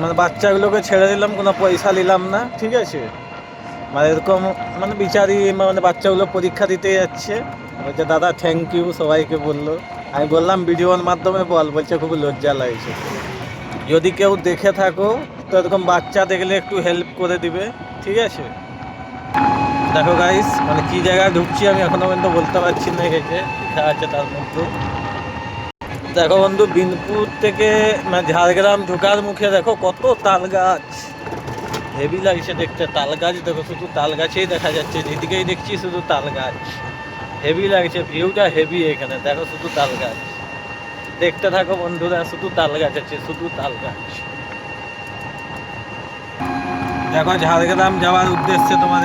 মানে বাচ্চাগুলোকে ছেড়ে দিলাম, কোনো পয়সা নিলাম না, ঠিক আছে। মানে এরকম মানে বিচারি মানে বাচ্চাগুলো পরীক্ষা দিতে যাচ্ছে, বলছে দাদা থ্যাংক ইউ সবাইকে বললো। আমি বললাম ভিডিওর মাধ্যমে বল, বলছে খুব লজ্জা লাগছে। যদি কেউ দেখে থাকো তো এরকম বাচ্চা দেখলে একটু হেল্প করে দিবে, ঠিক আছে। দেখো গাইস, মানে কি জায়গায় ঢুকছি আমি এখনো পর্যন্ত বলতে পারছি না, লেখা আছে তার মধ্যে। দেখো বন্ধু, বিনপুর থেকে মানে ঝাড়গ্রাম ঢোকার মুখে দেখো কত তাল গাছ, হেভি লাগছে দেখতে। তাল গাছ দেখো, শুধু তাল গাছেই দেখা যাচ্ছে, যেদিকেই দেখছি শুধু তাল গাছ, হেভি লাগছে, ভিউটা হেভি এখানে। দেখো শুধু তাল গাছ, দেখতে থাকো বন্ধুরা, শুধু তাল গাছ আছে, শুধু তাল গাছ। দেখো ঝাড়গ্রাম যাওয়ার উদ্দেশ্যে তোমার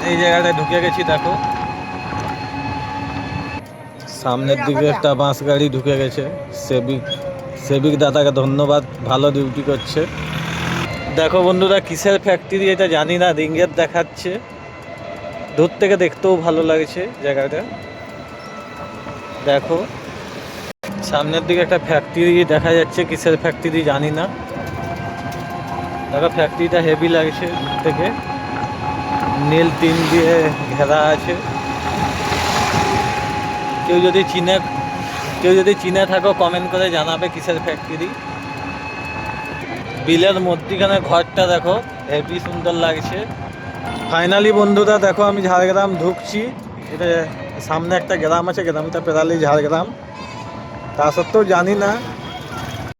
এই জায়গাটায় ঢুকে গেছি। দেখো সামনের দিকে একটা বাস গাড়ি ঢুকে গেছে। সেবিক দাদাকে ধন্যবাদ, ভালো ডিউটি করছে। দেখো বন্ধুরা কিসের ফ্যাক্টরি এটা জানি না, রিঙ্গের দেখাচ্ছে, দূর থেকে দেখতেও ভালো লাগছে জায়গাটা। দেখো সামনের দিকে একটা ফ্যাক্টরি দেখা যাচ্ছে, কিসের ফ্যাক্টরি জানি না। দেখো ফ্যাক্টরিটা হেভি লাগছে দূর থেকে, নীল টিন দিয়ে ঘেরা আছে। কেউ যদি চিনে থাকো কমেন্ট করে জানাবে কিসের ফ্যাক্টরি। বিলের মধ্যিখানে ঘরটা দেখো, হেভি সুন্দর লাগছে। ফাইনালি বন্ধুরা দেখো আমি ঝাড়গ্রাম ঢুকছি। এটা সামনে একটা গ্রাম আছে, গ্রামটা পেরালি ঝাড়গ্রাম। তা সত্ত্বেও জানি না